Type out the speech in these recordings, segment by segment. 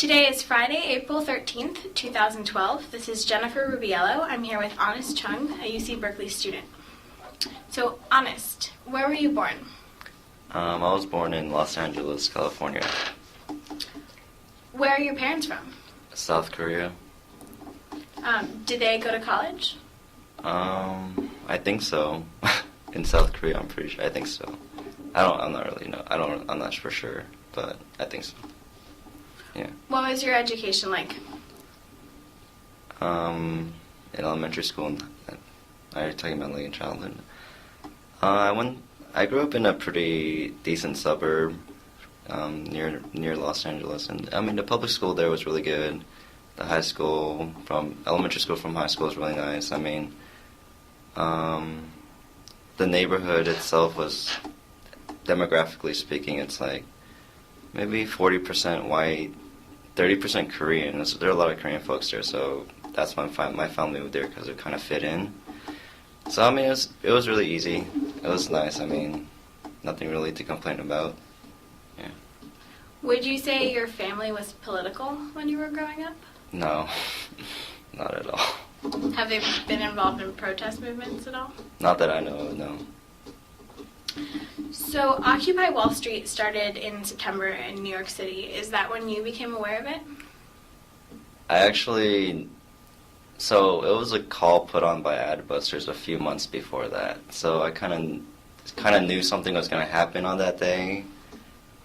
Today is Friday, April 13th, 2012. This is Jennifer Rubiello. I'm here with Honest Chung, a UC Berkeley student. So, Honest, where were you born? I was born in Los Angeles, California. Where are your parents from? South Korea. Did they go to college? I think so. In South Korea, I'm pretty sure. I think so. I'm not really know. I'm not for sure, but I think so. Yeah. What was your education like? In elementary school, are you talking about like in childhood? I grew up in a pretty decent suburb, near Los Angeles, and I mean the public school there was really good. The elementary school from high school was really nice. I mean, the neighborhood itself was, demographically speaking, it's like maybe 40% white, 30% Korean. There are a lot of Korean folks there, so that's why my family moved there, because it kind of fit in. So I mean, it was really easy. It was nice. I mean, nothing really to complain about. Yeah. Would you say your family was political when you were growing up? No, not at all. Have they been involved in protest movements at all? Not that I know of, no. So, Occupy Wall Street started in September in New York City. Is that when you became aware of it? So it was a call put on by Adbusters a few months before that. So I kind of knew something was going to happen on that day.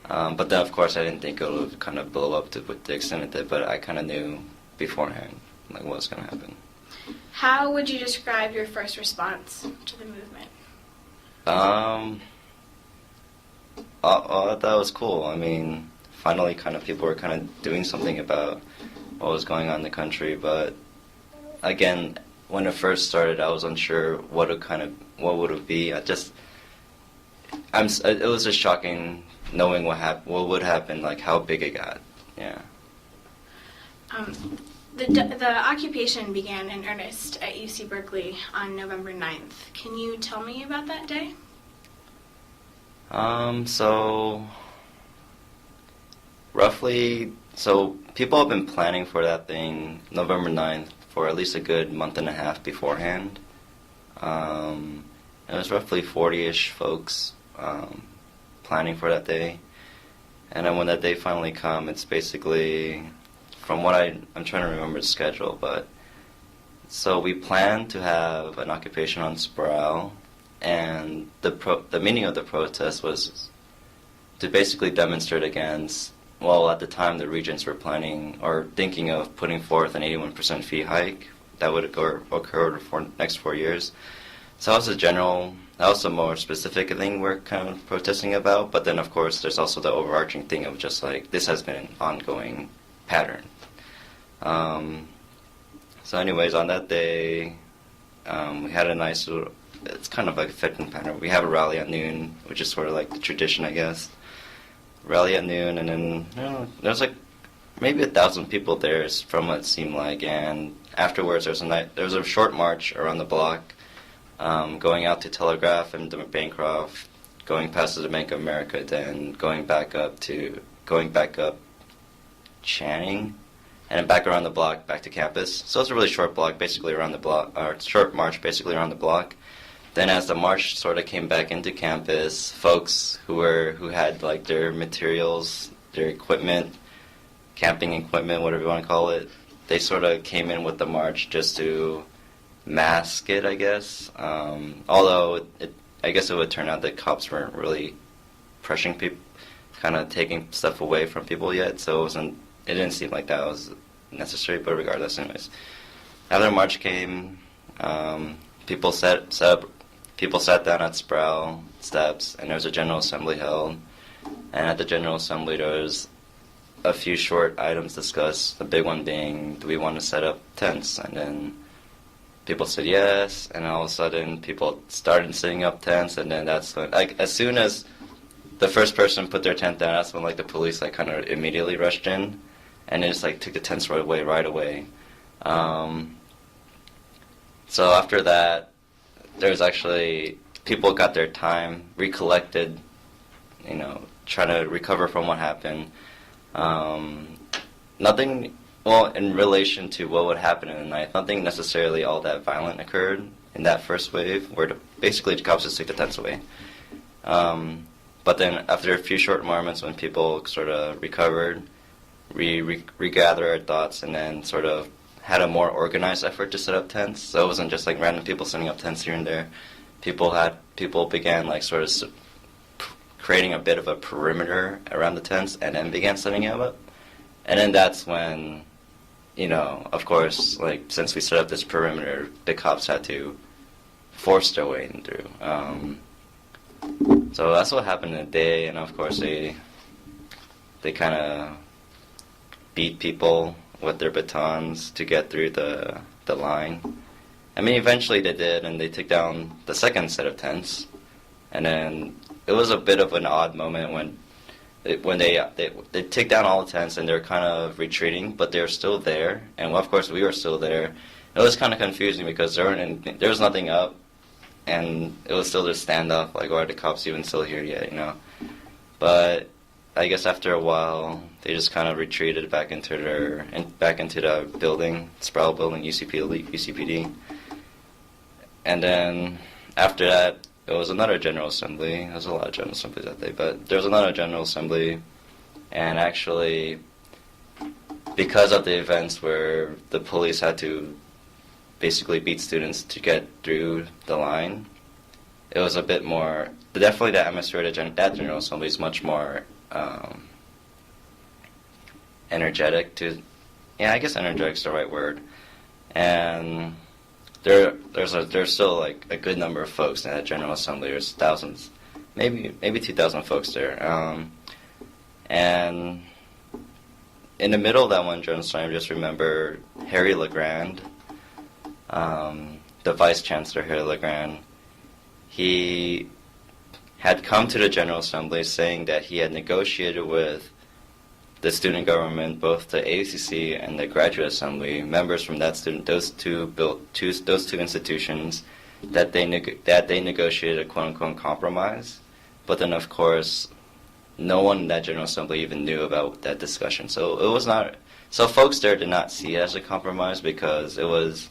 But then, of course, I didn't think it would kind of blow up with the extent it did. But I kind of knew beforehand like what was going to happen. How would you describe your first response to the movement? I thought it was cool. I mean, finally, people were kind of doing something about what was going on in the country. But again, when it first started, I was unsure what would it be. It was just shocking knowing what would happen, like how big it got. Yeah. The occupation began in earnest at UC Berkeley on November 9th. Can you tell me about that day? So people have been planning for that thing, November 9th, for at least a good month and a half beforehand. It was roughly 40-ish folks planning for that day. And then when that day finally comes, it's basically, from what I'm trying to remember the schedule, but so we planned to have an occupation on Sproul, and the meaning of the protest was to basically demonstrate against, well, at the time the regents were planning or thinking of putting forth an 81% fee hike that would occur for the next 4 years. So that was a more specific thing we're kind of protesting about, but then of course there's also the overarching thing of just like, this has been an ongoing pattern. So anyways, on that day, we had a nice little, it's kind of like a fitting pattern. We have a rally at noon, which is sort of like the tradition, I guess. Rally at noon, and then there's like maybe 1,000 people there, from what it seemed like. And afterwards, there was a short march around the block, going out to Telegraph and Bancroft, going past the Bank of America, then going back up Channing, and then back around the block, back to campus. So it's a really short block, basically around the block, or short march, basically around the block. Then as the march sort of came back into campus, folks who had like their materials, their equipment, camping equipment, whatever you want to call it, they sort of came in with the march just to mask it, I guess. Although I guess it would turn out that cops weren't really pressuring people, kind of taking stuff away from people yet, so it didn't seem like that was necessary, but regardless, anyways. After the march came, people sat down at Sproul steps, and there was a General Assembly held. And at the General Assembly, there was a few short items discussed, the big one being, do we want to set up tents? And then people said yes, and all of a sudden, people started setting up tents, and then that's when, like, as soon as the first person put their tent down, that's when, like, the police, like, kind of immediately rushed in, and they just, like, took the tents right away. So after that, there's actually, people got their time, recollected, trying to recover from what happened. nothing, well, in relation to what would happen in the night, nothing necessarily all that violent occurred in that first wave, where basically the cops just took the tents away. But then after a few short moments when people sort of recovered, we regathered our thoughts and then sort of had a more organized effort to set up tents. So it wasn't just like random people setting up tents here and there. People began like sort of creating a bit of a perimeter around the tents and then began setting them up. And then that's when, of course, like since we set up this perimeter, the cops had to force their way in through. So that's what happened in the day, and of course they kind of beat people with their batons to get through the line. I mean, eventually they did, and they took down the second set of tents. And then it was a bit of an odd moment when they took down all the tents and they're kind of retreating, but they're still there. And of course we were still there. It was kind of confusing because there was nothing up. And it was still this standoff, like, are the cops even still here yet, But I guess after a while, they just kind of retreated back into the building, Sproul Building, UCPD. And then after that, it was another General Assembly. There was a lot of General Assemblies that day, but there was another General Assembly. And actually, because of the events where the police had to basically beat students to get through the line, it was a bit more, definitely the atmosphere at that General Assembly is much more energetic I guess energetic is the right word. And there's still like a good number of folks in that General Assembly. There's thousands, maybe 2,000 folks there. And in the middle of that one General Assembly, I just remember Harry LeGrand, the Vice Chancellor Harry LeGrand. He had come to the General Assembly saying that he had negotiated with the student government, both the ACC and the Graduate Assembly, members from those two institutions, that they negotiated a quote-unquote compromise. But then, of course, no one in that General Assembly even knew about that discussion. So it was not. So folks there did not see it as a compromise because it was.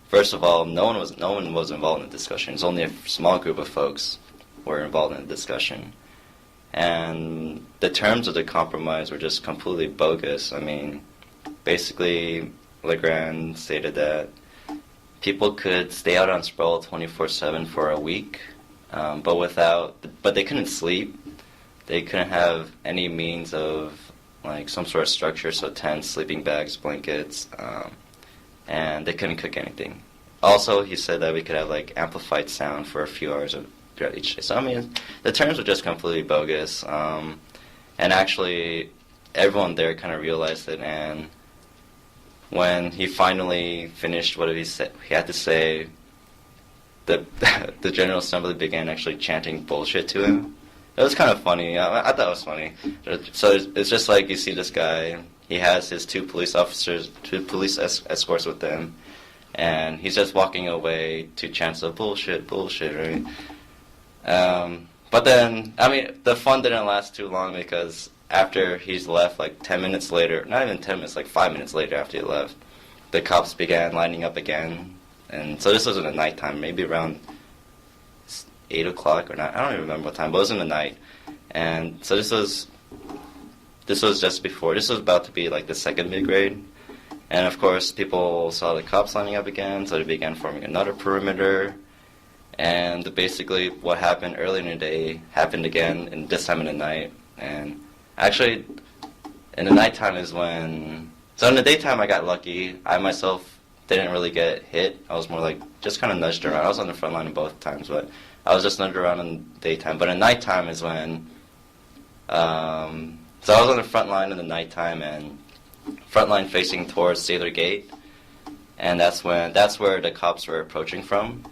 First of all, no one was involved in the discussion. It was only a small group of folks were involved in the discussion. And the terms of the compromise were just completely bogus. I mean, basically, LeGrand stated that people could stay out on Sproul 24/7 for a week, but they couldn't sleep. They couldn't have any means of like some sort of structure, so tents, sleeping bags, blankets, and they couldn't cook anything. Also, he said that we could have like amplified sound for a few hours throughout each day. So I mean, the terms were just completely bogus. And actually, everyone there kind of realized it. And when he finally finished what he had to say, the General Assembly began actually chanting bullshit to him. It was kind of funny. I thought it was funny. So it's just like you see this guy. He has his two police escorts with him, and he's just walking away to chant the bullshit, right? But then, I mean, the fun didn't last too long because after he's left, like 10 minutes later, not even 10 minutes, like 5 minutes later after he left, the cops began lining up again. And so this was in the nighttime, maybe around 8 o'clock or not. I don't even remember what time, but it was in the night. And so this was just before. This was about to be like the second mid-grade. And of course, people saw the cops lining up again, so they began forming another perimeter. And basically what happened earlier in the day happened again, and this time in the night. And actually, in the nighttime is when... So in the daytime I got lucky. I myself didn't really get hit. I was more like just kind of nudged around. I was on the front line in both times, but I was just nudged around in the daytime. But in nighttime is when... so I was on the front line in the nighttime, and front line facing towards Sailor Gate. And that's where the cops were approaching from.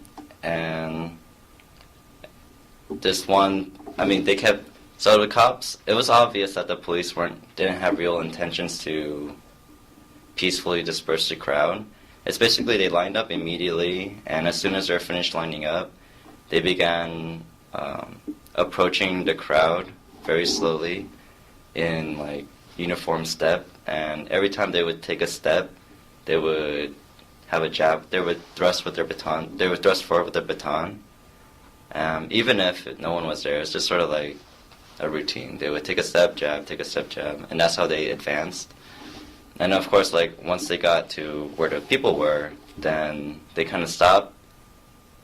And this one, I mean, they kept, so the cops, it was obvious that the police didn't have real intentions to peacefully disperse the crowd. It's basically they lined up immediately, and as soon as they're finished lining up, they began approaching the crowd very slowly in like uniform step, and every time they would take a step, they would have a jab. They would thrust with their baton. They would thrust forward with their baton. Even if no one was there, it's just sort of like a routine. They would take a step, jab, and that's how they advanced. And of course, like once they got to where the people were, then they kind of stopped,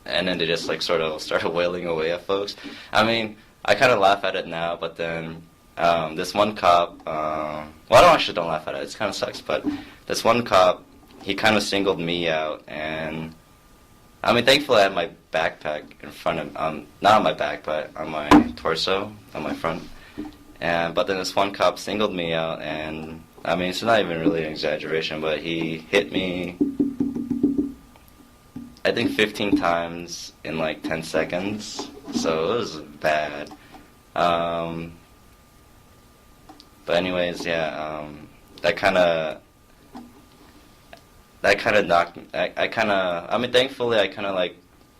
and then they just like sort of started wailing away at folks. I mean, I kind of laugh at it now, but then this one cop, well, don't laugh at it. It kind of sucks, but this one cop, he kind of singled me out, and I mean, thankfully I had my backpack in front of, not on my back, but on my torso, on my front. But then this one cop singled me out, and I mean, it's not even really an exaggeration, but he hit me, I think 15 times in like 10 seconds, so it was bad. But anyways, yeah, that kind of knocked me. I mean, thankfully, I kind of like,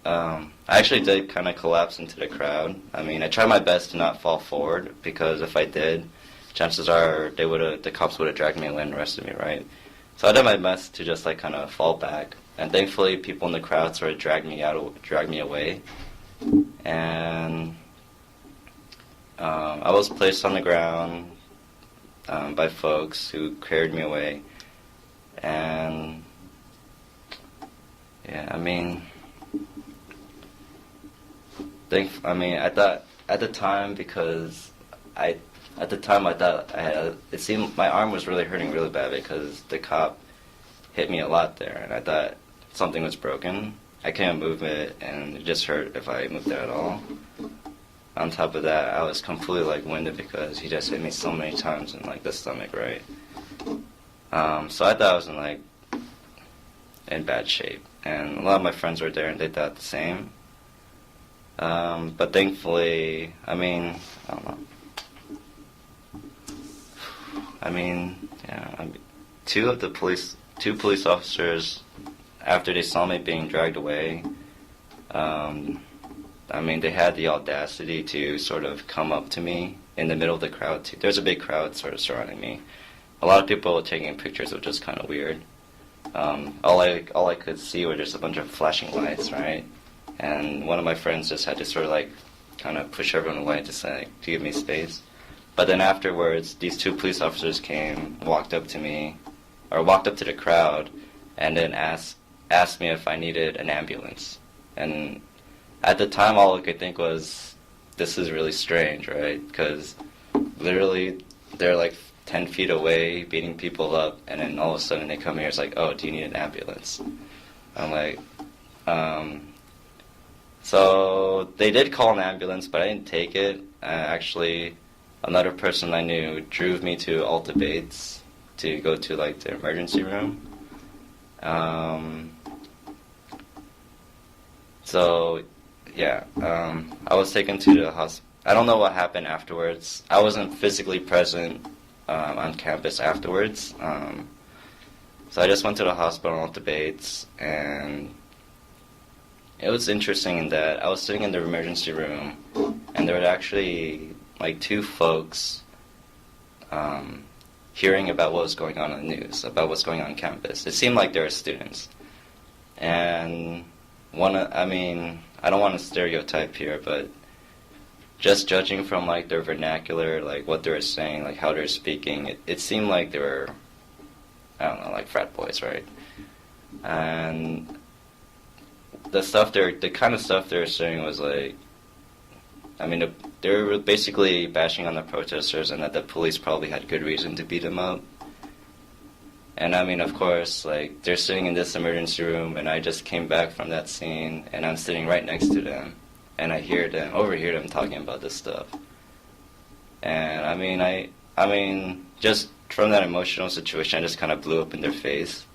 I actually did kind of collapse into the crowd. I mean, I tried my best to not fall forward, because if I did, chances are the cops would have dragged me away and arrested me, right? So I did my best to just like kind of fall back, and thankfully, people in the crowd sort of dragged me away, and I was placed on the ground by folks who carried me away, and yeah, I mean, I thought at the time, because I thought it seemed my arm was really hurting really bad, because the cop hit me a lot there, and I thought something was broken. I can't move it, and it just hurt if I moved it at all. On top of that, I was completely like winded, because he just hit me so many times in like the stomach, right? So I thought I was in bad shape, and a lot of my friends were there, and they thought the same. But thankfully, I mean, I don't know. I mean, yeah, two police officers, after they saw me being dragged away, I mean, they had the audacity to sort of come up to me in the middle of the crowd. There's a big crowd sort of surrounding me. A lot of people were taking pictures, which was kind of weird. All I could see were just a bunch of flashing lights, right? And one of my friends just had to sort of like kind of push everyone away to give me space. But then afterwards, these two police officers walked up to the crowd, and then asked me if I needed an ambulance. And at the time, all I could think was, this is really strange, right? Because literally, they're like 10 feet away, beating people up, and then all of a sudden they come here, it's like, oh, do you need an ambulance? I'm like, So they did call an ambulance, but I didn't take it. Actually, another person I knew drove me to Alta Bates to go to like the emergency room. So yeah, I was taken to the hospital. I don't know what happened afterwards. I wasn't physically present on campus afterwards. So I just went to the hospital in Alta Bates, and it was interesting in that I was sitting in the emergency room, and there were actually like two folks hearing about what was going on in the news, about what's going on campus. It seemed like they were students. And I don't want to stereotype here, but just judging from like their vernacular, like what they were saying, like how they're speaking, it seemed like they were, I don't know, like frat boys, right? And the kind of stuff they were saying was like, they were basically bashing on the protesters, and that the police probably had good reason to beat them up. And I mean, of course, like, they're sitting in this emergency room, and I just came back from that scene, and I'm sitting right next to them, and I overhear them talking about this stuff. And I mean, just from that emotional situation, I just kind of blew up in their face.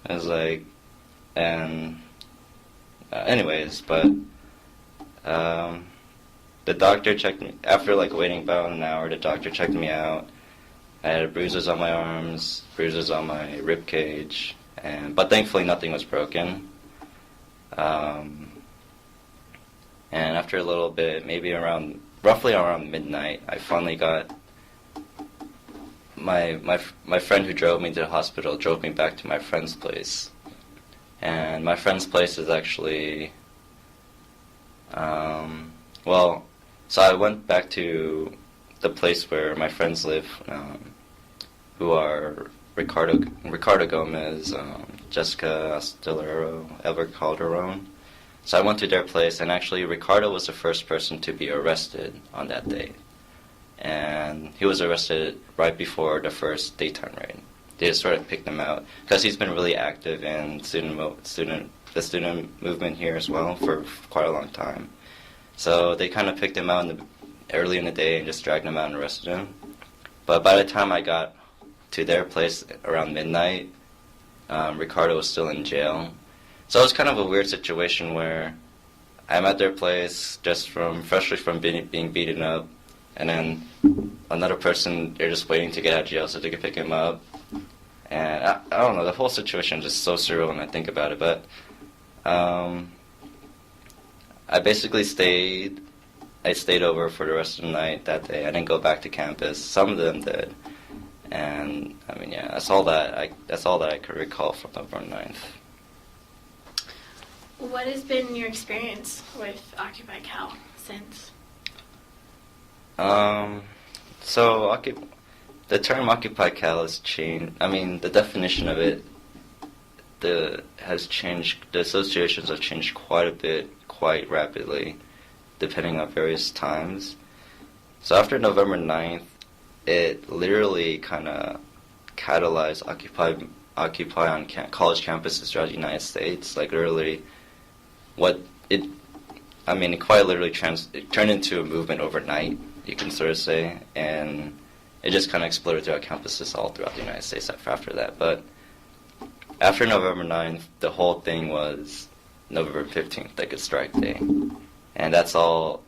I was like, anyways, but, the doctor checked me, after like waiting about an hour, the doctor checked me out. I had bruises on my arms, bruises on my rib cage, but thankfully nothing was broken. And after a little bit, roughly around midnight, I finally got my friend who drove me to the hospital drove me back to my friend's place, and my friend's place is actually, well, so I went back to the place where my friends live, who are Ricardo Gomez, Jessica Astillero, Albert Calderon. So I went to their place, and actually Ricardo was the first person to be arrested on that day. And he was arrested right before the first daytime raid. They just sort of picked him out because he's been really active in the student movement here as well for quite a long time. So they kind of picked him out early in the day and just dragged him out and arrested him. But by the time I got to their place around midnight, Ricardo was still in jail. So it was kind of a weird situation where I'm at their place just freshly from being beaten up, and then another person, they're just waiting to get out of jail so they can pick him up. And I don't know, the whole situation is just so surreal when I think about it. But I basically stayed over for the rest of the night that day. I didn't go back to campus. Some of them did. And I mean, yeah, that's all that I could recall from November 9th. What has been your experience with Occupy Cal since? So the term Occupy Cal has changed. I mean, the definition of it has changed. The associations have changed quite a bit, quite rapidly, depending on various times. So after November 9th, it literally kind of catalyzed Occupy on college campuses throughout the United States. Like literally, it quite literally it turned into a movement overnight, you can sort of say, and it just kind of exploded throughout campuses all throughout the United States after that. But after November 9th, the whole thing was November 15th, like a strike day, and that's all.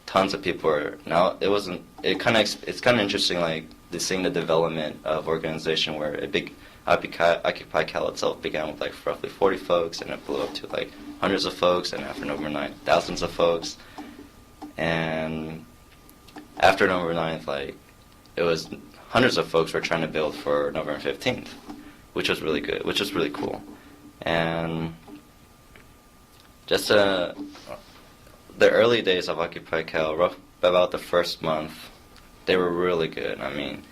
Tons of people are now. It's kind of interesting, like seeing the development of organization where a big Occupy Cal itself began with like roughly 40 folks, and it blew up to like hundreds of folks, and after November 9th, thousands of folks, and after November 9th, like it was hundreds of folks were trying to build for November 15th, which was really good, which was really cool, and just the early days of Occupy Cal, about the first month, they were really good. I mean,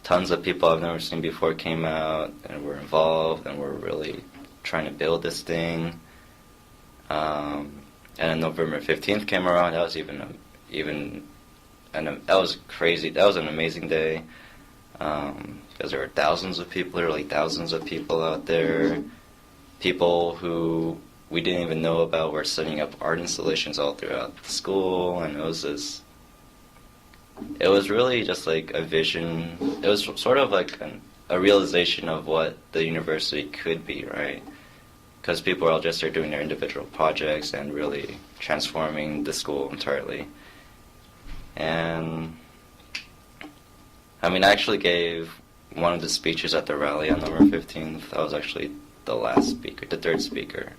tons of people I've never seen before came out and were involved and were really trying to build this thing. And then November 15th came around. That was that was crazy. That was an amazing day because there were thousands of people, literally thousands of people out there. People who we didn't even know about were setting up art installations all throughout the school, and it was really just like a vision. It was sort of like a realization of what the university could be, right? Because people were all just there doing their individual projects and really transforming the school entirely. And I mean, I actually gave one of the speeches at the rally on November 15th. I was actually the third speaker.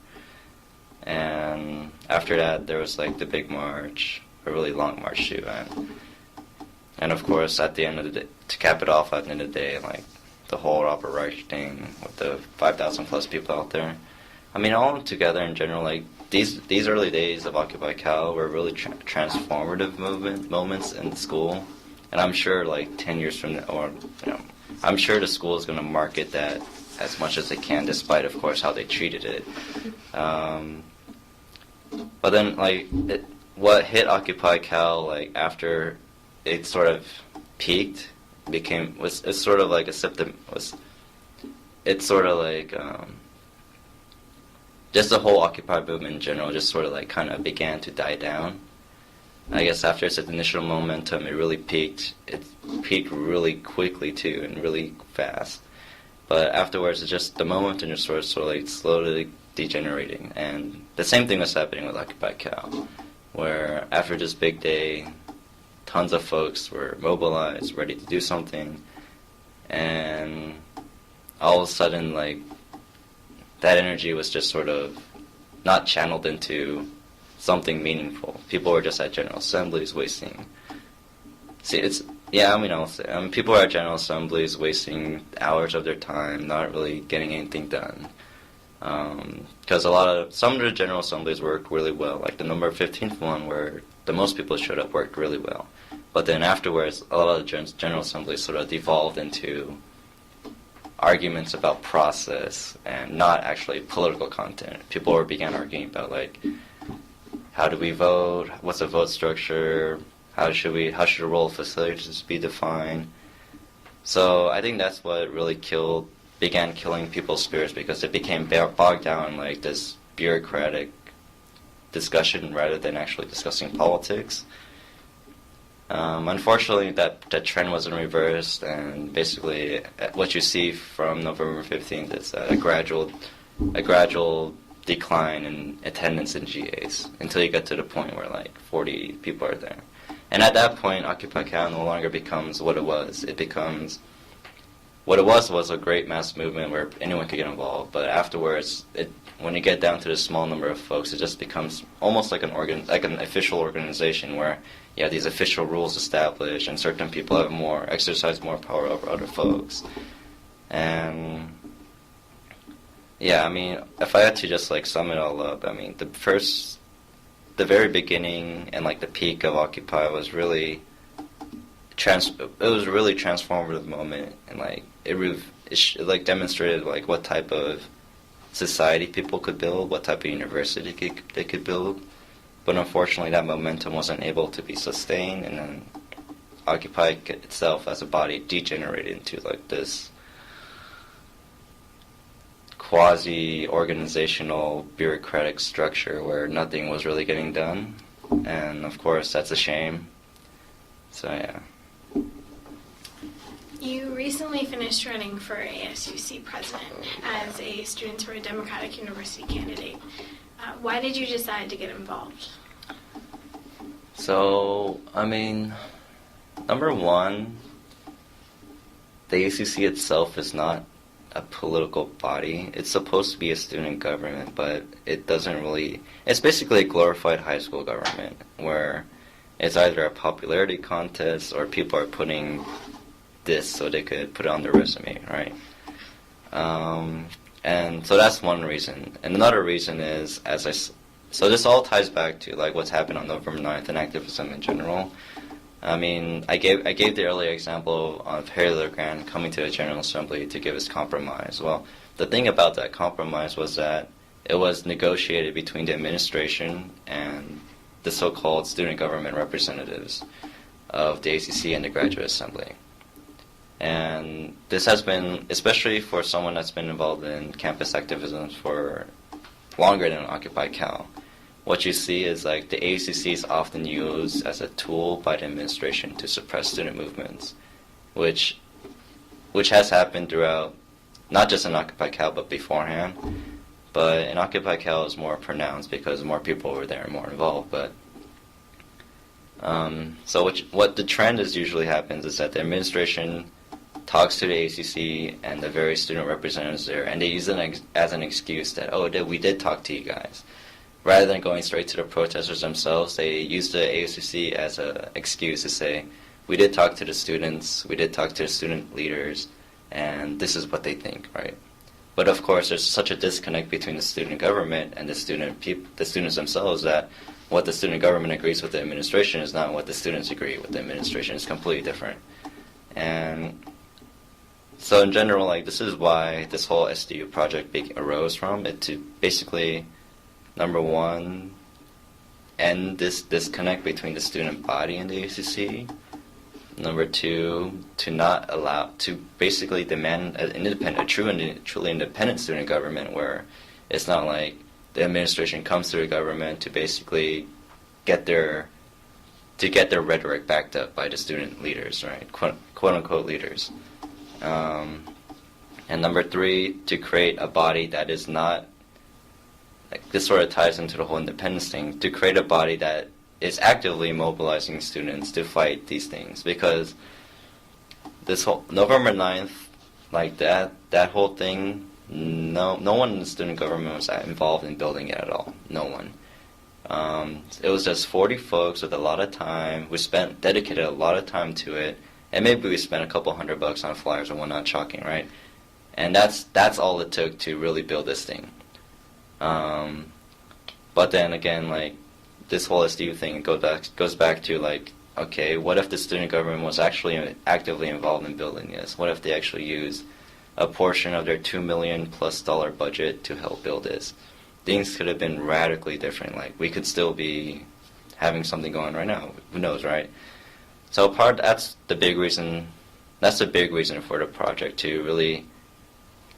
And after that, there was like the big march, a really long march too, and of course at the end of the day, to cap it off at the end of the day, like the whole Operation thing with the 5,000 plus people out there. I mean, all together in general, like these early days of Occupy Cal were really transformative moments in the school, and I'm sure like 10 years from now, or I'm sure the school is going to market that as much as they can, despite of course how they treated it. But then, like, what hit Occupy Cal, like, after it sort of peaked, it's sort of like a symptom, it's sort of like, just the whole Occupy movement in general just sort of, like, kind of began to die down. I guess after its initial momentum, it really peaked. It peaked really quickly, too, and really fast. But afterwards, it's just the momentum just sort of like slowly degenerating. And the same thing was happening with Occupy Cal, where after this big day, tons of folks were mobilized, ready to do something, and all of a sudden, like, that energy was just sort of not channeled into something meaningful. People were just at General Assemblies wasting. See, Yeah, I mean, people are at General Assemblies wasting hours of their time, not really getting anything done. Because some of the General Assemblies worked really well, like the number 15th one where the most people showed up worked really well. But then afterwards, a lot of the General Assemblies sort of devolved into arguments about process and not actually political content. People began arguing about, like, how do we vote, what's the vote structure, how should the role of facilitators be defined. So I think that's what really began killing people's spirits, because it became bogged down in like this bureaucratic discussion rather than actually discussing politics. Unfortunately, that trend wasn't reversed, and basically what you see from November 15th is a gradual decline in attendance in GAs until you get to the point where like 40 people are there. And at that point, Occupy Cal no longer becomes what it was. What it was a great mass movement where anyone could get involved. But afterwards, when you get down to the small number of folks, it just becomes almost like an official organization where you have these official rules established, and certain people exercise more power over other folks. And yeah, I mean, if I had to just like sum it all up, I mean, the very beginning and like the peak of Occupy was really transformative moment, and like it like demonstrated like what type of society people could build, what type of university they could build. But unfortunately, that momentum wasn't able to be sustained, and then Occupy itself as a body degenerated into like this quasi-organizational bureaucratic structure where nothing was really getting done. And of course, that's a shame. So yeah. You recently finished running for ASUC president as a Students for a Democratic University candidate. Why did you decide to get involved? So, I mean, number one, the ACC itself is not a political body. It's supposed to be a student government, but it doesn't really... It's basically a glorified high school government, where it's either a popularity contest or people are putting this so they could put it on their resume, right? And so that's one reason. And another reason is, so this all ties back to like what's happened on November 9th and activism in general. I mean, I gave the earlier example of Harry LeGrand coming to the General Assembly to give his compromise. Well, the thing about that compromise was that it was negotiated between the administration and the so-called student government representatives of the ACC and the Graduate Assembly. And this has been, especially for someone that's been involved in campus activism for longer than Occupy Cal, what you see is like the ACC is often used as a tool by the administration to suppress student movements, which has happened throughout, not just in Occupy Cal, but beforehand. But in Occupy Cal, it's more pronounced because more people were there and more involved. But so what the trend is usually happens is that the administration talks to the ACC and the various student representatives there, and they use it as an excuse that, we did talk to you guys. Rather than going straight to the protesters themselves, they use the ACC as an excuse to say, we did talk to the students, we did talk to the student leaders, and this is what they think, right? But of course, there's such a disconnect between the student government and the students themselves that what the student government agrees with the administration is not what the students agree with the administration. It's completely different. And so in general, like, this is why this whole SDU project arose from, it to basically, number one, end this disconnect between the student body and the ACC. Number two, to basically demand a truly independent student government where it's not like the administration comes to the government to basically get their rhetoric backed up by the student leaders, right? Quote unquote leaders. And number three, to create a body that is not, like, this sort of ties into the whole independence thing, to create a body that is actively mobilizing students to fight these things. Because this whole November 9th, like that whole thing, no one in the student government was involved in building it at all. No one. It was just 40 folks with a lot of time, who dedicated a lot of time to it, and maybe we spent a couple $100 on flyers and whatnot, chalking, right? And that's all it took to really build this thing. But then again, like, this whole SDU thing goes back to, like, okay, what if the student government was actually actively involved in building this? What if they actually used a portion of their $2 million plus budget to help build this? Things could have been radically different. Like, we could still be having something going right now. Who knows, right? So that's the big reason. That's the big reason for the project, to really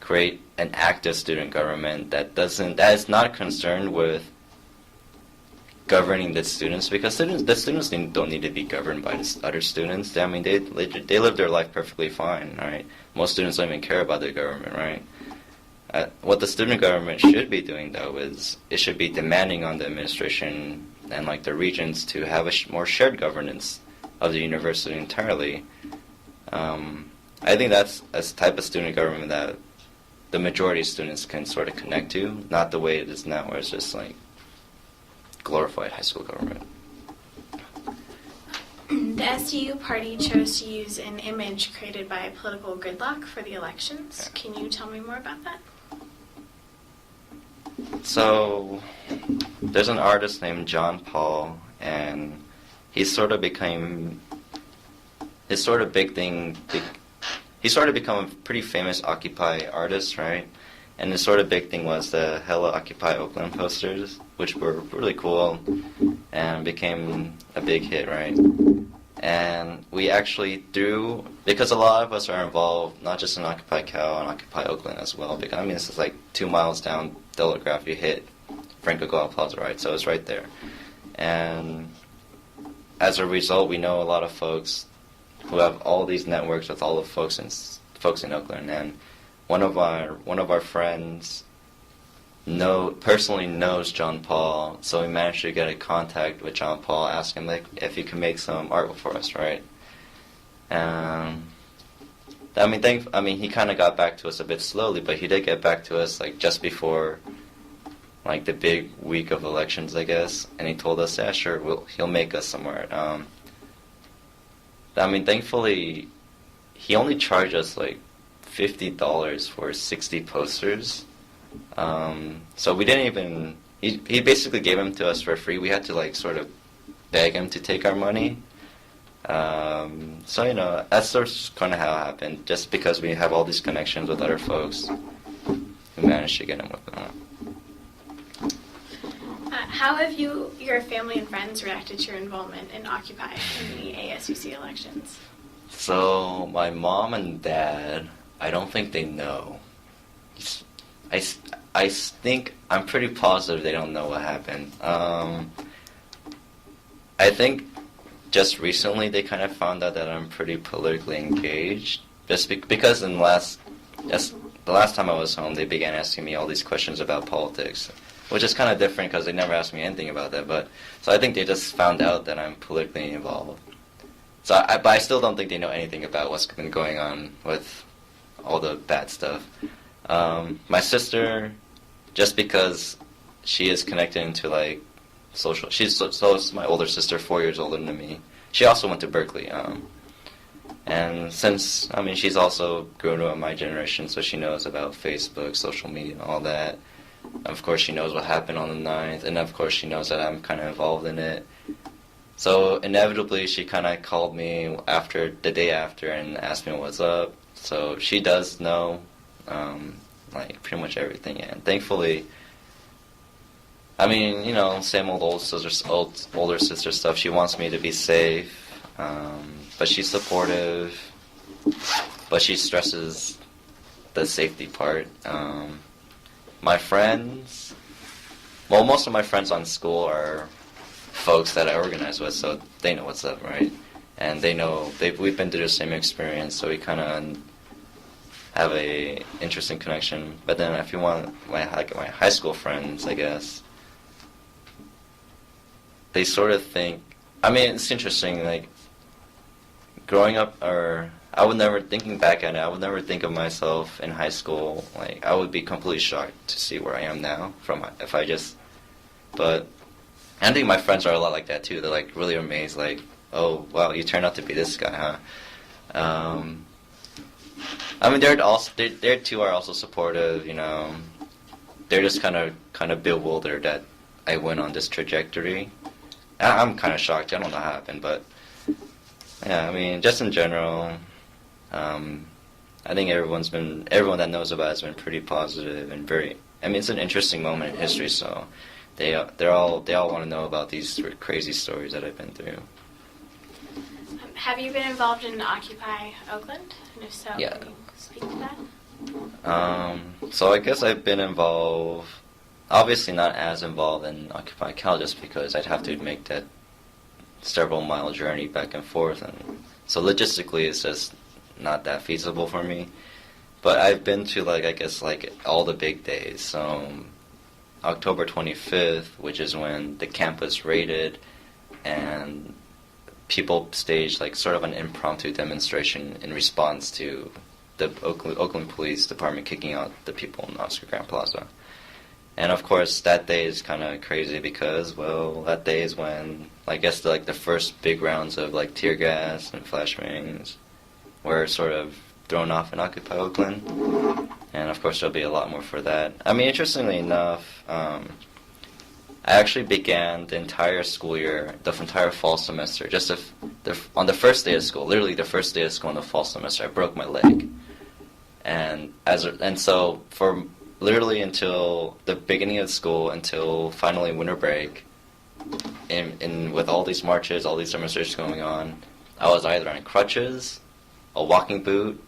create an active student government that is not concerned with governing the students, because the students don't need to be governed by the other students. I mean, they live their life perfectly fine, right? Most students don't even care about their government, right? What the student government should be doing, though, is it should be demanding on the administration and, like, the regents to have a more shared governance of the university entirely. I think that's a type of student government that the majority of students can sort of connect to, not the way it is now, where it's just like glorified high school government. The SDU party chose to use an image created by political gridlock for the elections. Can you tell me more about that? So, there's an artist named John Paul, and he sort of became, his sort of big thing, he started to become a pretty famous Occupy artist, right? And his sort of big thing was the Hella Occupy Oakland posters, which were really cool and became a big hit, right? And we actually threw, because a lot of us are involved, not just in Occupy Cal and Occupy Oakland as well, because, I mean, this is like 2 miles down Telegraph, you hit Franco Goa Plaza, right? So it's right there. And as a result, we know a lot of folks who have all these networks with all the folks in Oakland, and one of our friends personally knows John Paul, so we managed to get in contact with John Paul, ask him, like, if he could make some art for us, right? I mean, he kind of got back to us a bit slowly, but he did get back to us, like, just before, like, the big week of elections, I guess, and he told us, yeah, sure, he'll make us some art. I mean, thankfully, he only charged us, like, $50 for 60 posters. So we didn't even, he basically gave them to us for free. We had to, like, sort of beg him to take our money. So, you know, that's sort of kind of how it happened, just because we have all these connections with other folks who managed to get him with them. How have your family and friends reacted to your involvement in Occupy in the ASUC elections? So, my mom and dad, I don't think they know. I'm pretty positive they don't know what happened. I think just recently they kind of found out that I'm pretty politically engaged. Just because the last time I was home, they began asking me all these questions about politics, which is kind of different because they never asked me anything about that. So I think they just found out that I'm politically involved. But I still don't think they know anything about what's been going on with all the bad stuff. My sister, just because she is connected into, like, social, so is my older sister, 4 years older than me. She also went to Berkeley. And since, I mean, she's also grown up in my generation, so she knows about Facebook, social media, and all that. Of course, she knows what happened on the 9th, and of course, she knows that I'm kind of involved in it. So inevitably, she kind of called me the day after and asked me what's up. So she does know, like, pretty much everything. And thankfully, I mean, you know, same older sister stuff. She wants me to be safe, but she's supportive, but she stresses the safety part. My friends, well, most of my friends on school are folks that I organize with, so they know what's up, right? And they know, we've been through the same experience, so we kind of have a interesting connection. But then if you want my high school friends, I guess, they sort of think, I mean, it's interesting, like, growing up, thinking back at it, I would never think of myself in high school, like, I would be completely shocked to see where I am now but I think my friends are a lot like that too. They're, like, really amazed, like, oh, wow, you turned out to be this guy, I mean, they too are also supportive. You know, they're just kind of bewildered that I went on this trajectory. I'm kind of shocked. I don't know how it happened, but yeah, I mean, just in general, I think everyone that knows about it has been pretty positive and very. I mean, it's an interesting moment in history, so they all want to know about these crazy stories that I've been through. Have you been involved in Occupy Oakland? And if so, Yeah. can you speak to that? So I guess I've been involved. Obviously, not as involved in Occupy Cal, just because I'd have to make that several mile journey back and forth, and so logistically, it's just not that feasible for me. But I've been to I guess all the big days. So October 25th, which is when the campus raided, and people staged sort of an impromptu demonstration in response to the Oakland Police Department kicking out the people in Oscar Grant Plaza. And of course, that day is kind of crazy because, well, that day is when I guess the first big rounds of tear gas and flashbangs were sort of thrown off in Occupy Oakland. And of course, there'll be a lot more for that. I mean, interestingly enough, I actually began the entire school year, the entire fall semester, on the first day of school, literally the first day of school in the fall semester, I broke my leg. And so for literally until the beginning of school, until finally winter break, with all these marches, all these demonstrations going on, I was either on crutches, a walking boot,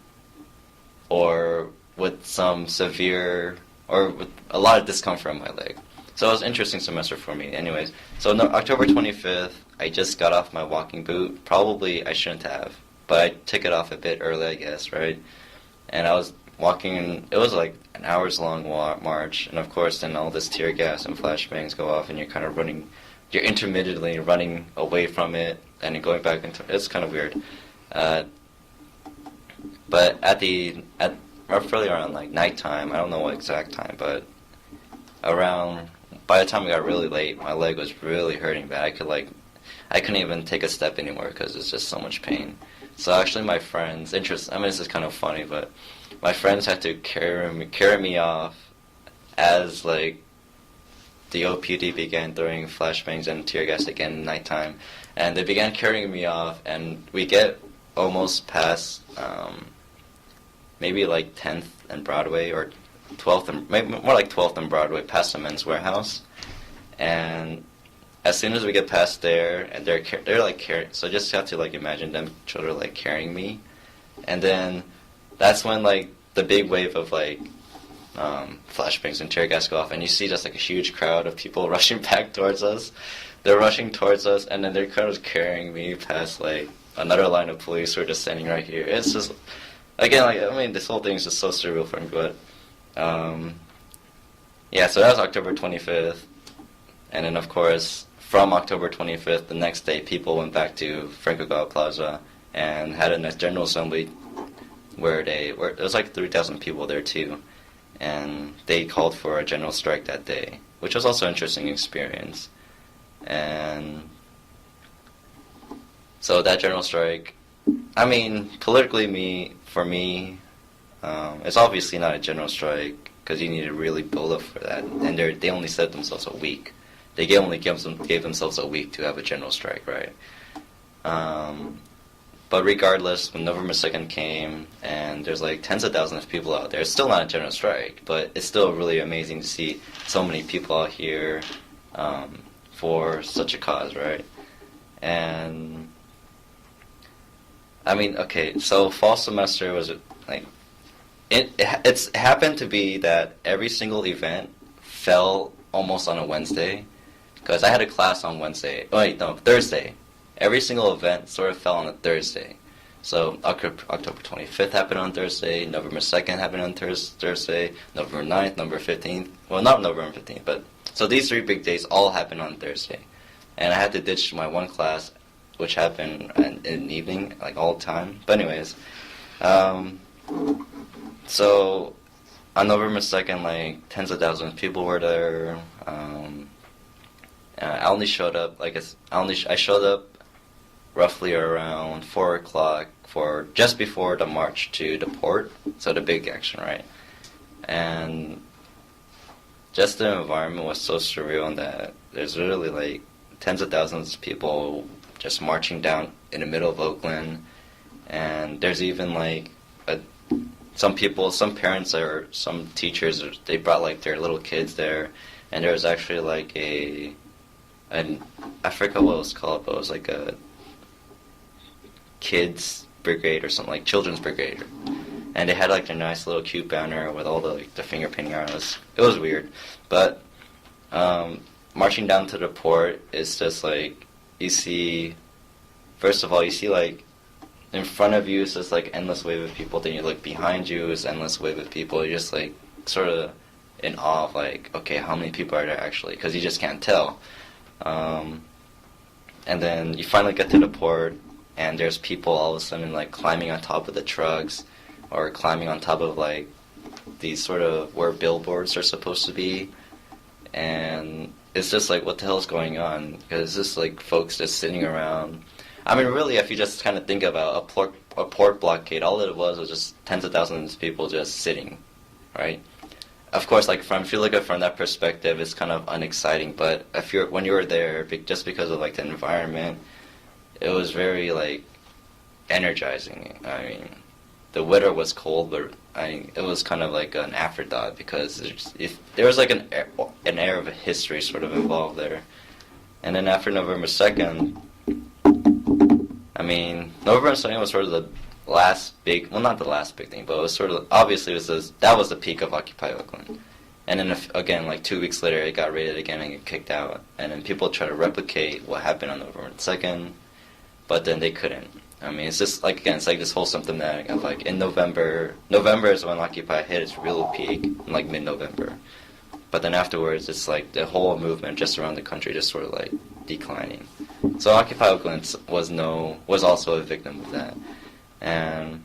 or with some severe, or with a lot of discomfort in my leg. So it was an interesting semester for me. Anyways, so no, October 25th, I just got off my walking boot. Probably I shouldn't have, but I took it off a bit early, I guess, right? And I was walking, it was like an hours long march, and of course then all this tear gas and flashbangs go off, and you're kind of running, you're intermittently running away from it, and going back into, it's kind of weird. But at roughly around nighttime, I don't know what exact time, but by the time it got really late, my leg was really hurting bad. I couldn't even take a step anymore because it's just so much pain. So actually my friends, I mean, this is kind of funny, but my friends had to carry me off as the OPD began throwing flashbangs and tear gas again at nighttime. And they began carrying me off, and we get almost past maybe 10th and Broadway, or 12th and maybe more 12th and Broadway, past the Men's Warehouse. And as soon as we get past there, and they're carrying, so just have to imagine them children carrying me, and then that's when the big wave of flashbangs and tear gas go off, and you see just a huge crowd of people rushing back towards us. They're rushing towards us, and then they're kind of carrying me past another line of police who are just standing right here. It's just again I mean, this whole thing is just so surreal for me, but yeah, so that was October 25th. And then, of course, from October 25th, the next day, people went back to Franco Gala Plaza and had a General Assembly where there was 3,000 people there, too. And they called for a general strike that day, which was also an interesting experience. And so that general strike, I mean, politically, for me, it's obviously not a general strike because you need to really build up for that. And they only set themselves a week. They only gave themselves a week to have a general strike, right? But regardless, when November 2nd came, and there's tens of thousands of people out there, it's still not a general strike, but it's still really amazing to see so many people out here for such a cause, right? And I mean, okay, so fall semester was it's happened to be that every single event fell almost on a Wednesday, because I had a class on Wednesday. Oh, wait, no, Thursday. Every single event sort of fell on a Thursday. So October 25th happened on Thursday, November 2nd happened on Thursday, November 9th, November 15th. Well, not November 15th, but so these 3 big days all happened on Thursday. And I had to ditch my one class, which happened in the evening, all the time. But anyways, so on November 2nd, tens of thousands of people were there. I only showed up, I showed up roughly around 4 o'clock for just before the march to the port, so the big action, right? And just the environment was so surreal in that there's literally like tens of thousands of people just marching down in the middle of Oakland, and there's even like some people, some parents or some teachers, they brought like their little kids there, and there was actually like I forget what it was called, but it was like a kids brigade or something, like children's brigade, and they had like their nice little cute banner with all the finger painting on it. It was weird, but marching down to the port is just like you see. First of all, you see like in front of you is just like endless wave of people. Then you look behind you is endless wave of people. You're just like sort of in awe of like, okay, how many people are there actually? Because you just can't tell. And then you finally get to the port, and there's people all of a sudden like climbing on top of the trucks, or climbing on top of like these sort of where billboards are supposed to be, and it's just like, what the hell is going on? Because it's just like folks just sitting around. I mean, really, if you just kind of think about a port blockade, all it was just tens of thousands of people just sitting, right? Of course, like if you look at it from that perspective, it's kind of unexciting. But when you were there, just because of like the environment, it was very like energizing. I mean, the weather was cold, but it was kind of like an afterthought because there was like an air of a history sort of involved there. And then after November 2nd, I mean, November 2nd was sort of the last big, well, not the last big thing, but it was sort of, obviously that was the peak of Occupy Oakland. And then again, like 2 weeks later, it got raided again and get kicked out. And then people try to replicate what happened on November 2nd, but then they couldn't. I mean, it's just like, again, it's like this whole symptomatic of like in November is when Occupy hit its real peak, in like mid-November. But then afterwards, it's like the whole movement just around the country just sort of like declining. So Occupy Oakland was also a victim of that. And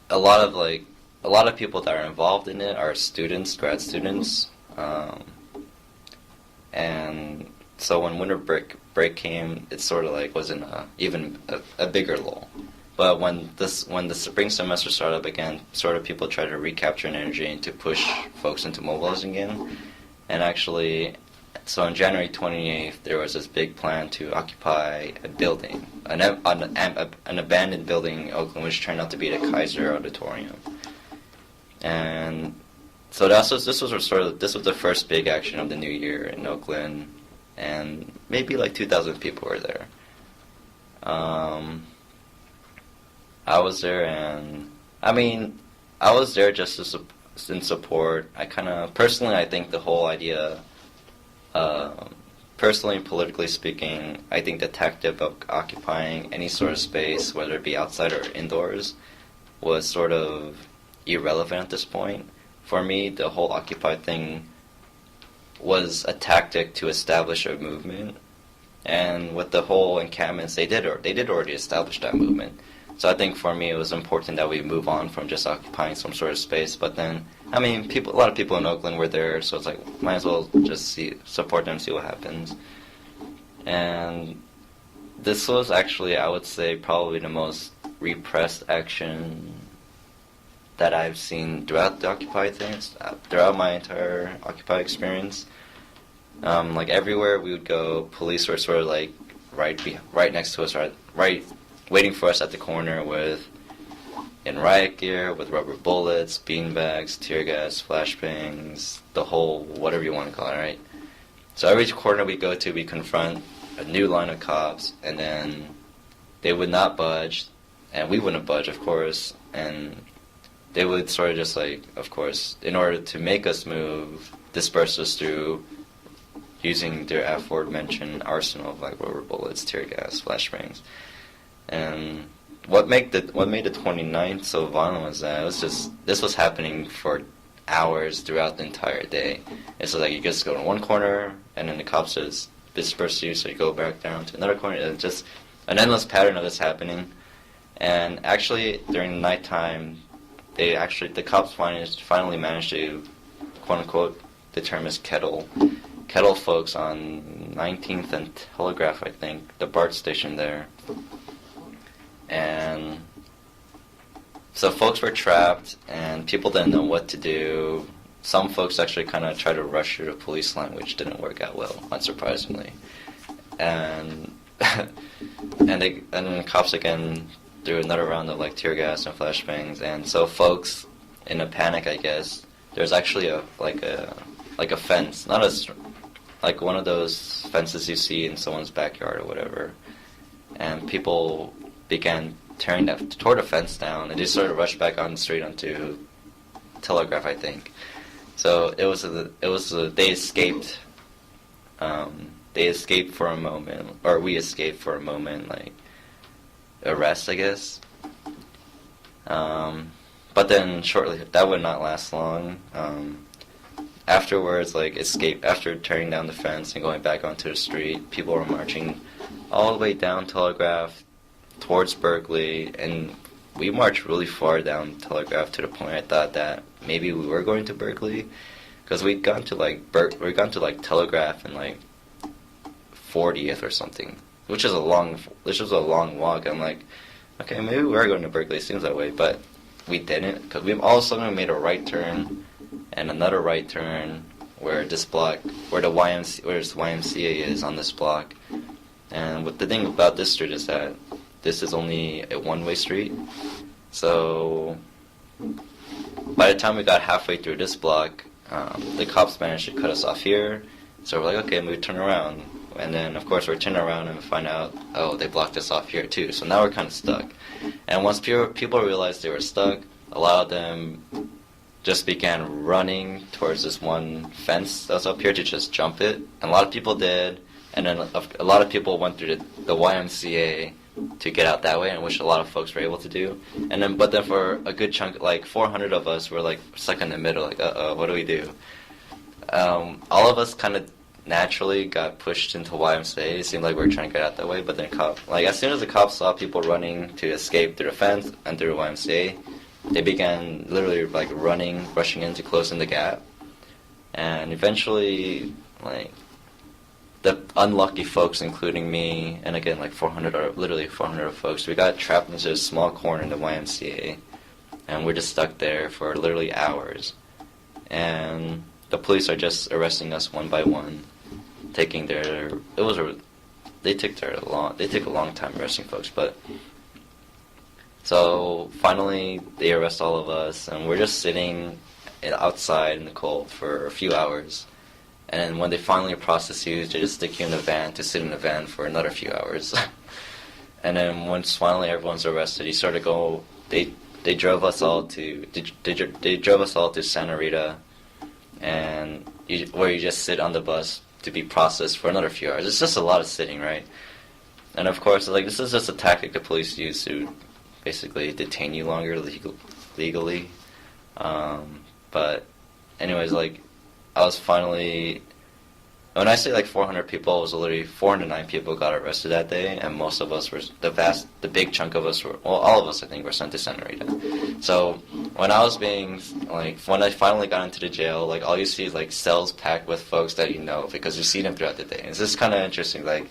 a lot of people that are involved in it are students, grad students, and so when winter break came, it sort of like was in even a bigger lull. But when the spring semester started up again, sort of people tried to recapture an energy and to push folks into mobilizing again. And actually, so on January 28th, there was this big plan to occupy a building, an abandoned building in Oakland, which turned out to be the Kaiser Auditorium. And so this was the first big action of the new year in Oakland, and maybe like 2,000 people were there. I was there, and I mean, I was there just in support. I think the whole idea, personally and politically speaking, I think the tactic of occupying any sort of space, whether it be outside or indoors, was sort of irrelevant at this point. For me, the whole Occupy thing was a tactic to establish a movement, and with the whole encampments, they did already establish that movement. So I think for me it was important that we move on from just occupying some sort of space. But then, I mean, a lot of people in Oakland were there, so it's like, might as well just support them, see what happens. And this was actually, I would say, probably the most repressed action that I've seen throughout the Occupy things, throughout my entire Occupy experience. Like everywhere we would go, police were sort of like right next to us, right waiting for us at the corner in riot gear, with rubber bullets, beanbags, tear gas, flashbangs, the whole whatever you want to call it, right? So every corner we go to, we confront a new line of cops, and then they would not budge, and we wouldn't budge, of course, and they would sort of just like, of course, in order to make us move, disperse us through using their aforementioned arsenal of like rubber bullets, tear gas, flashbangs. And what made the 29th so violent was that this was happening for hours throughout the entire day. It's like you just go to one corner, and then the cops just disperse you, so you go back down to another corner. It's just an endless pattern of this happening. And actually, during nighttime, the cops finally managed to, quote unquote, the term is kettle, Kettle folks on 19th and Telegraph, I think, the BART station there. And so folks were trapped, and people didn't know what to do. Some folks actually kind of tried to rush through the police line, which didn't work out well, unsurprisingly. And and then the cops again threw another round of like tear gas and flashbangs. And so folks, in a panic, I guess, there's actually a fence, not like one of those fences you see in someone's backyard or whatever. And people began tore the fence down, and they sort of rushed back on the street onto Telegraph, I think. So they escaped. They escaped for a moment, or we escaped for a moment, like arrest, I guess. But then shortly, that would not last long. Afterwards, after tearing down the fence and going back onto the street, people were marching all the way down Telegraph towards Berkeley, and we marched really far down Telegraph to the point I thought that maybe we were going to Berkeley, because we'd gone to Telegraph and like 40th or something, which was a long walk. I'm like, okay, maybe we are going to Berkeley. It seems that way, but we didn't, because all of a sudden we made a right turn and another right turn where this YMCA is on this block. And the thing about this street is that this is only a one-way street. So by the time we got halfway through this block, the cops managed to cut us off here. So we're like, okay, we turn around. And then, of course, we're turning around and find out, oh, they blocked us off here too. So now we're kind of stuck. And once people realized they were stuck, a lot of them just began running towards this one fence that was up here to just jump it. And a lot of people did. And then a lot of people went through the YMCA to get out that way, and which a lot of folks were able to do. But then for a good chunk, like 400 of us were like stuck in the middle, like, what do we do? All of us kind of naturally got pushed into YMCA. It seemed like we were trying to get out that way, but then as soon as the cops saw people running to escape through the fence and through YMCA, they began literally like rushing in to close in the gap. And eventually, like, the unlucky folks, including me, and again, like 400 folks, we got trapped into a small corner in the YMCA, and we're just stuck there for literally hours. And the police are just arresting us one by one, they take a long time arresting folks, but so finally they arrest all of us, and we're just sitting outside in the cold for a few hours. And when they finally process you, they just stick you in the van to sit in the van for another few hours. And then once finally everyone's arrested, they drove us all to Santa Rita, and where you just sit on the bus to be processed for another few hours. It's just a lot of sitting, right? And of course, like, this is just a tactic the police use to basically detain you longer legally. But anyways, like, I was finally, when I say like 400 people, it was literally 409 people got arrested that day, and most of us the big chunk of us were, well, all of us I think were sent to Santa Rita. So when I finally got into the jail, like, all you see is like cells packed with folks that you know, because you see them throughout the day. It's just kind of interesting, like,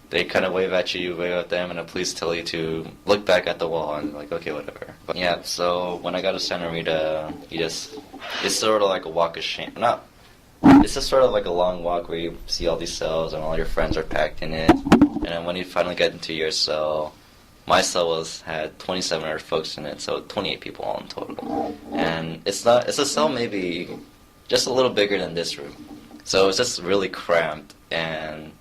they kind of wave at you, wave at them, and the police tell you to look back at the wall, and like, okay, whatever. But yeah, so when I got to Santa Rita, it's sort of like a walk of shame. It's just sort of like a long walk where you see all these cells and all your friends are packed in it. And then when you finally get into your cell, my cell had 2,700 folks in it, so 28 people all in total. And it's a cell maybe just a little bigger than this room. So it's just really cramped, and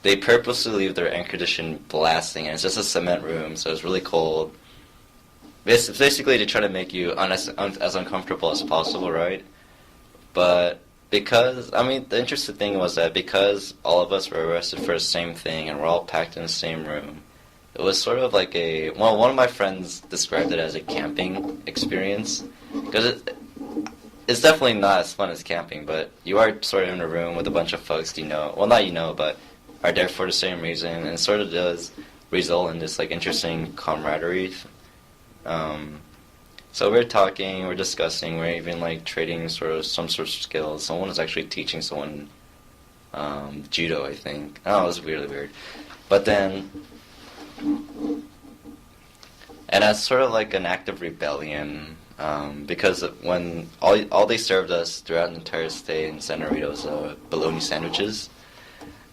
they purposely leave their air conditioning blasting, and it's just a cement room, so it's really cold. It's basically to try to make you as uncomfortable as possible, right? But the interesting thing was that because all of us were arrested for the same thing and we're all packed in the same room, it was sort of like one of my friends described it as a camping experience. Because it's definitely not as fun as camping, but you are sort of in a room with a bunch of folks but are there for the same reason, and it sort of does result in this like interesting camaraderie. So we're talking, we're discussing, we're even like trading some sort of skills. Someone was actually teaching someone judo, I think. Oh, it was really weird. But then, and as sort of like an act of rebellion, because when all they served us throughout the entire stay in Santa Rita was bologna sandwiches.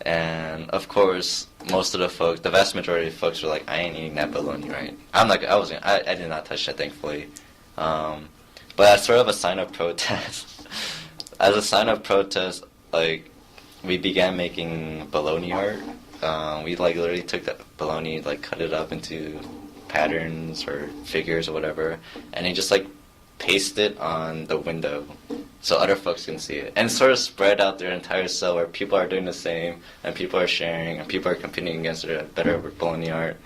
And of course, most of the folks, the vast majority of folks were like, I ain't eating that bologna, right? I did not touch that, thankfully. But as sort of a sign of protest, like, we began making bologna art. We like literally took that bologna, like cut it up into patterns or figures or whatever, and they just like paste it on the window so other folks can see it, and sort of spread out their entire cell where people are doing the same, and people are sharing, and people are competing against their better bologna art.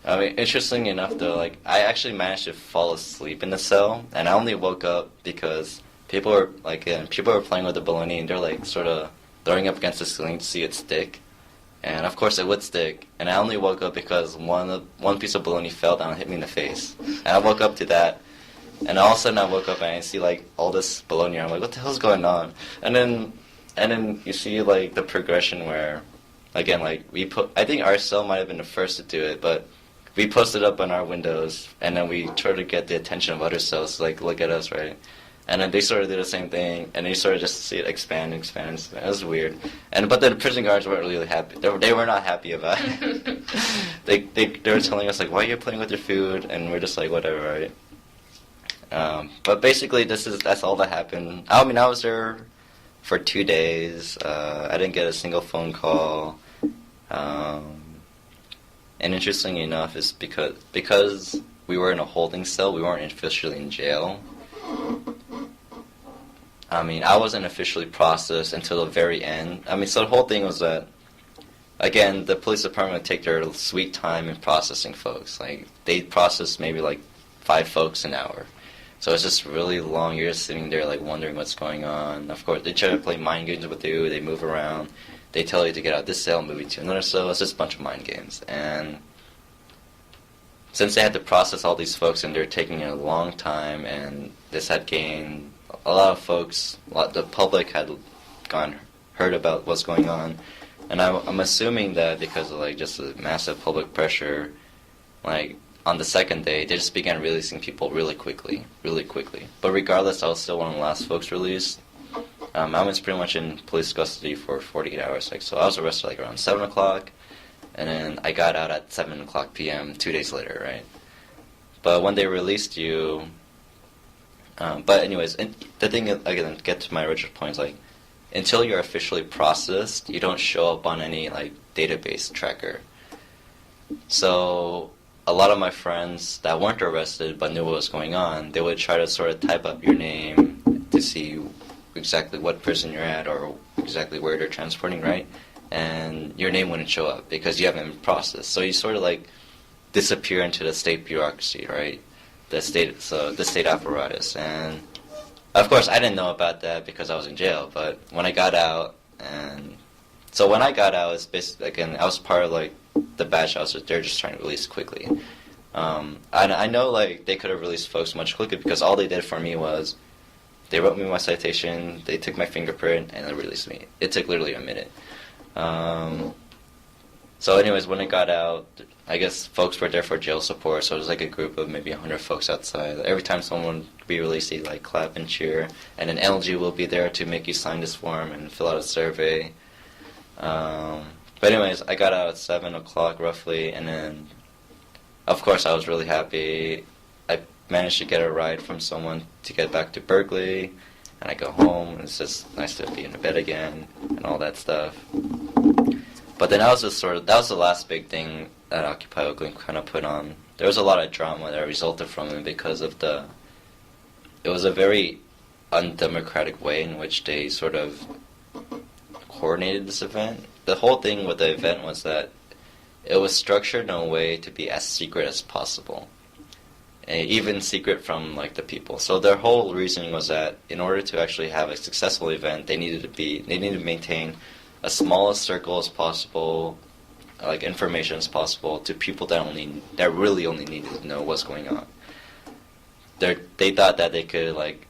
I mean, interestingly enough, though, like, I actually managed to fall asleep in the cell, and I only woke up because people were playing with the bologna, and they're like sort of throwing up against the ceiling to see it stick, and of course it would stick. And I only woke up because one piece of bologna fell down and hit me in the face, and I woke up to that. And all of a sudden I woke up and I see like all this bologna. I'm like, what the hell's going on? And then you see like the progression where, again, like I think our cell might have been the first to do it, but we posted up on our windows, and then we tried to get the attention of other cells, like, look at us, right? And then they sort of did the same thing, and they sort of just see it expand. It was weird. But then the prison guards weren't really happy. They were not happy about it. they were telling us like, why are you playing with your food? And we're just like, whatever, right? But basically, that's all that happened. I mean, I was there for 2 days. I didn't get a single phone call. And interestingly enough, is because we were in a holding cell, we weren't officially in jail. I mean, I wasn't officially processed until the very end. I mean, so the whole thing was that, again, the police department would take their sweet time in processing folks. Like, they'd process maybe like 5 folks an hour. So it's just really long. You're just sitting there like wondering what's going on. Of course, they try to play mind games with you. They move around. They tell you to get out of this cell, move you to another cell. It's just a bunch of mind games. And since they had to process all these folks and they're taking a long time, and this had gained a lot of folks, the public had heard about what's going on. And I'm assuming that because of like just the massive public pressure, like on the second day, they just began releasing people really quickly. But regardless, I was still one of the last folks released. I was pretty much in police custody for 48 hours. Like, so I was arrested like around 7 o'clock, and then I got out at 7 o'clock p.m. 2 days later, right? But when they released you, but anyways, and the thing, again, to get to my original point, is like, until you're officially processed, you don't show up on any like database tracker. So a lot of my friends that weren't arrested but knew what was going on, they would try to sort of type up your name to see exactly what prison you're at or exactly where they're transporting, right? And your name wouldn't show up because you haven't been processed. So you sort of like disappear into the state bureaucracy, right? The state apparatus. And of course I didn't know about that because I was in jail, but when I got out, it's basically, again, I was part of like the batch they're just trying to release quickly. I know like they could have released folks much quicker because all they did for me was they wrote me my citation, they took my fingerprint, and they released me. It took literally a minute. So anyways, when I got out, I guess folks were there for jail support, so it was like a group of maybe 100 folks outside. Every time someone would be released, they'd like clap and cheer, and an LG will be there to make you sign this form and fill out a survey. But anyways, I got out at 7 o'clock roughly, and then, of course, I was really happy. I managed to get a ride from someone to get back to Berkeley, and I go home, and it's just nice to be in bed again, and all that stuff. But then that was the last big thing that Occupy Oakland kind of put on. There was a lot of drama that resulted from it because of it was a very undemocratic way in which they sort of coordinated this event. The whole thing with the event was that it was structured in a way to be as secret as possible, and even secret from like the people. So their whole reasoning was that in order to actually have a successful event, they needed to maintain as small a circle as possible, like information as possible to people that really only needed to know what's going on. they thought that they could like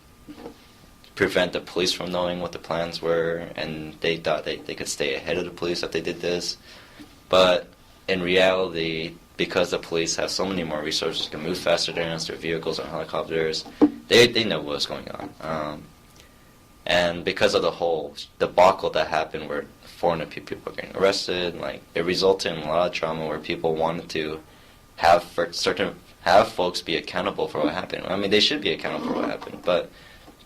prevent the police from knowing what the plans were, and they thought they could stay ahead of the police if they did this. But in reality, because the police have so many more resources, can move faster than us, their vehicles and helicopters, they know what's going on. And because of the whole debacle that happened where 400 people were getting arrested, like it resulted in a lot of drama where people wanted to have folks be accountable for what happened. I mean, they should be accountable for what happened, but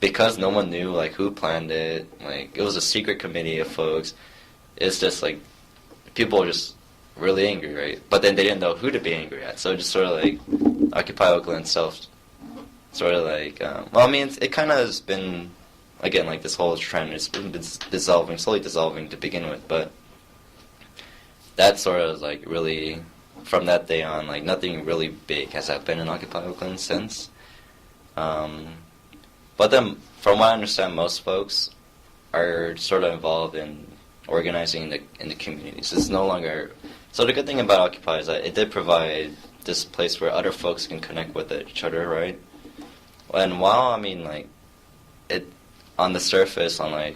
because no one knew like who planned it, like it was a secret committee of folks. It's just like people were just really angry, right? But then they didn't know who to be angry at, so it just sort of like Occupy Oakland itself, sort of like. Well, I mean, it kind of has been again like this whole trend. It's been dissolving, slowly dissolving to begin with, but that sort of like really from that day on, like nothing really big has happened in Occupy Oakland since. But then, from what I understand, most folks are sort of involved in organizing in the communities. It's no longer. So the good thing about Occupy is that it did provide this place where other folks can connect with each other, right? And while I mean, like, it on the surface, on like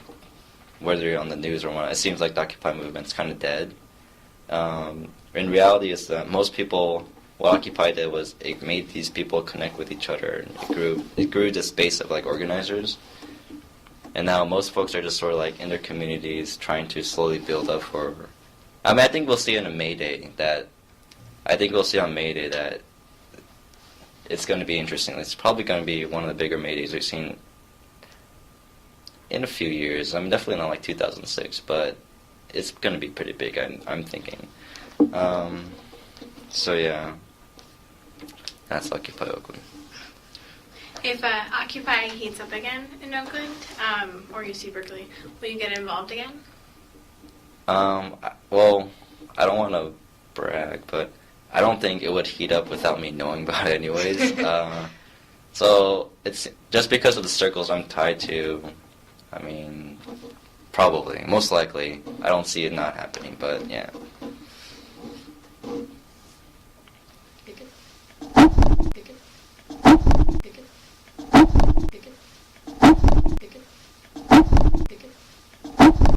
whether you're on the news or what, it seems like the Occupy movement's kind of dead. In reality, is that most people. What Occupy did was it made these people connect with each other, and it grew this base of like organizers. And now most folks are just sort of like in their communities trying to slowly build up for. I mean, I think we'll see on May Day that it's going to be interesting. It's probably going to be one of the bigger May Days we've seen in a few years. I mean, definitely not like 2006, but it's going to be pretty big. I'm thinking. So yeah. That's Occupy Oakland. If Occupy heats up again in Oakland, or UC Berkeley, will you get involved again? Well, I don't want to brag, but I don't think it would heat up without me knowing about it anyways. So it's just because of the circles I'm tied to, I mean, probably, most likely, I don't see it not happening, but yeah.